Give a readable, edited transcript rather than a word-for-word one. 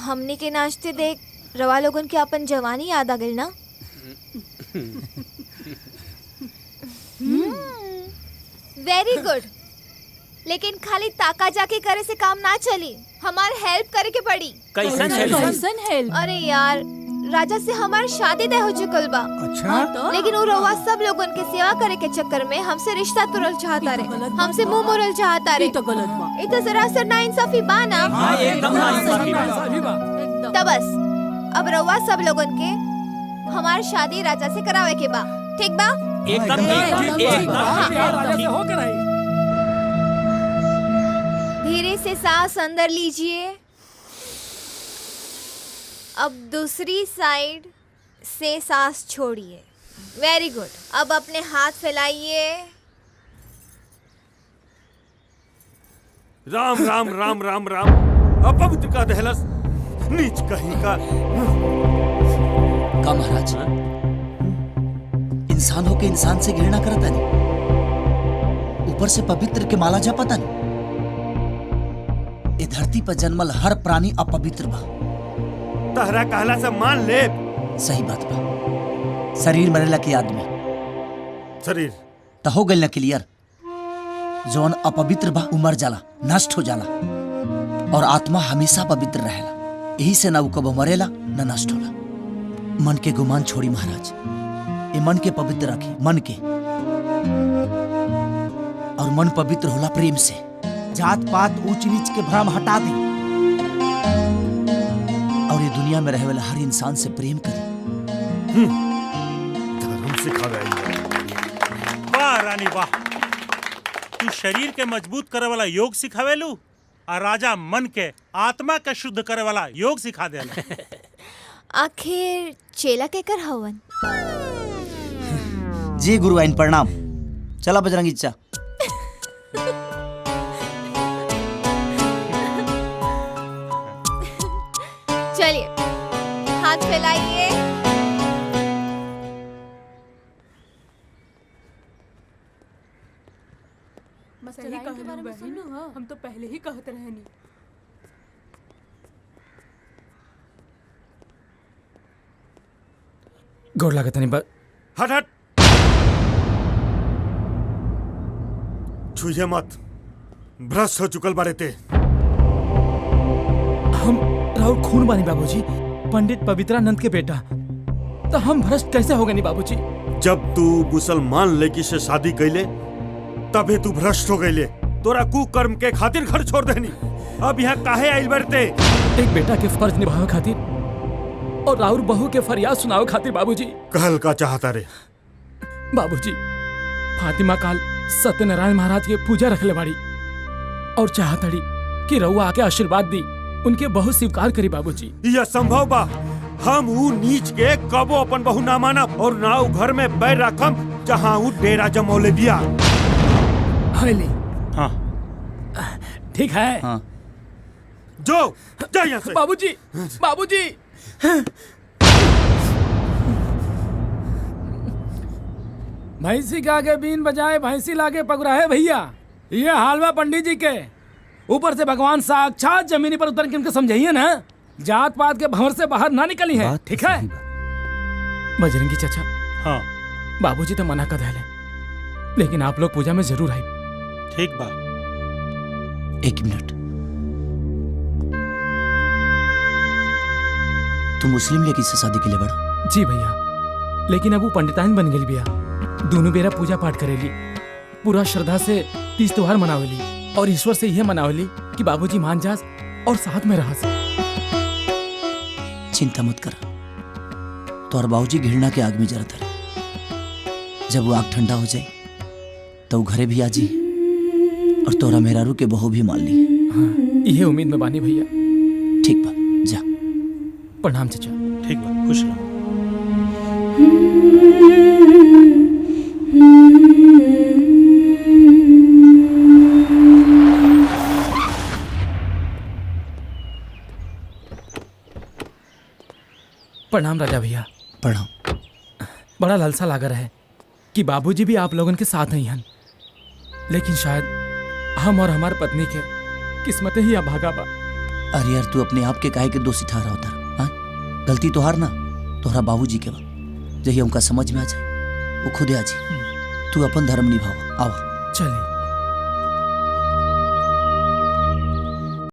हमने के नाचते देख रवा लोगन के अपन जवानी याद आ गई ना। वेरी गुड, लेकिन खाली ताका जाके करे से काम ना चली, हमार हेल्प करे के पड़ी। कैसन हेल्प? अरे यार, राजा से हमार शादी तय हो चुकल बा। अच्छा तो? लेकिन वो रवा सब लोगन के सेवा करे के चक्कर में हमसे रिश्ता तोड़ल चाहता रे, हमसे मुंह मोड़ल चाहता रे। तो गलत बा। ये तो सरासर नाइंसाफी बा ना। हाँ, एकदम नाइंसाफी बा। तो बस अब रवा सब लोगन के हमार शादी राजा से करावे के बा, ठीक बा? एकदम धीरे से सांस अंदर लीजिए। अब दूसरी साइड से सांस छोड़िए। Very good. अब अपने हाथ फैलाइए। राम राम राम राम राम। अपवित्र का दहलस, नीच कहीं का। महाराज, इंसान होके इंसान से घृणा करता नहीं, ऊपर से पवित्र के माला जपता नहीं। ये धरती पर जन्मल हर प्राणी अपवित्र बा। तहरा कहला से मान ले। सही बात बा। शरीर मरेला के आदमी शरीर तो हो गइल ना क्लियर। जौन अपवित्र बा उमर जाला, नष्ट हो जाला, और आत्मा हमेशा पवित्र रहेला। यही से ना वो कबो मरेला ना नष्ट होला। मन के गुमान छोड़ी महाराज, ये मन के पवित्र रखे, मन के। और मन पवित्र होला प्रेम से। जात पात ऊंच नीच के भ्रम हटा दे, और ये दुनिया में रहे वाला हर इंसान से प्रेम करे। धर्म सिखावे। वाह रानी वाह, तू शरीर के मजबूत करे वाला योग सिखावेलू और राजा मन के आत्मा के शुद्ध करे वाला योग सिखा देला। आखिर चेला केकर हवन? जी गुरु आइन प्रणाम। चला बजरंगी चा। चलिए हाथ फैलाइए। सही कहलू बहन, हम तो पहले ही कहत रहनी। गोड़ लागत नहीं बस। हट हट, छुइए मत, भ्रष्ट हो चुकल बारे ते। हम राहुल खून बानी बाबूजी, पंडित पवित्रानंद के बेटा। तो हम भ्रष्ट कैसे हो गए नहीं बाबूजी? जब तू मुसलमान लड़की से शादी कैले तबे तू भ्रष्ट हो गईले। तोरा कुकर्म के खातिर घर छोड़ देनी। अब यहाँ काहे आइल बरते? एक बेटा के फर्ज निभावे खातिर और राहुल बहू के फरियाद सुनावे खातिर बाबूजी। कहल का चाहता रे? बाबूजी, फातिमा काल सत्यनारायण महाराज के पूजा रखले बाड़ी और चाहतड़ी कि रउआ आके आशीर्वाद दी, उनके बहू स्वीकार करी बाबूजी। यह संभव बा? हम ऊ नीच के कबो अपन बहू ना मानब और ना ऊ घर में बैर रखम जहाँ ऊ डेरा जमौले बिया। हाँ ठीक है। हाँ। जो जा यहाँ से। बाबूजी, बाबूजी। भैंसी के आगे बीन बजाए भैंसी लागे पगुराहे भैया। ये हालवा पंडित जी के ऊपर से भगवान साक्षात जमीनी पर उतर के उनको समझाइए ना, जात पात के भंवर से बाहर ना निकली है। ठीक है बजरंगी चाचा। हाँ बाबूजी तो मना कर दिले, लेकिन आप लोग पूजा में जरूर आए। ठीक बा। एक मिनट, तू मुस्लिम लड़की से शादी के लिए बड़ा? जी भैया, लेकिन अब वो पंडिताइन बन गई भैया। दोनों बेरा पूजा पाठ करेली, पूरा श्रद्धा से तीज त्योहार मनावेली और ईश्वर से यह मनावेली कि बाबूजी मान जास और साथ में रह। चिंता मत कर, तोर बाबूजी घृणा के आग में जरत रहे। जब वो आग ठंडा हो जाए तो घरे भी आ जी और तोरा मेहरारू के बहू भी मान ली। हाँ, यह उम्मीद में बानी भैया। ठीक बा, जा। प्रणाम चाचा। ठीक बा, खुश रहो। प्रणाम राजा भैया। प्रणाम। बड़ा लालसा लागर है कि बाबूजी भी आप लोगन के साथ नहीं हैं, लेकिन शायद हम और हमार पत्नी के किस्मतें ही अभागा बा। अरे यार तू अपने आप के काहे के दोषी ठहरा होता हाँ? गलती तो हार ना तोहरा बाबूजी के बा जही उनका समझ में आ जाए वो खुदे आ जी तू अपन धर्म निभावा आवा चलिए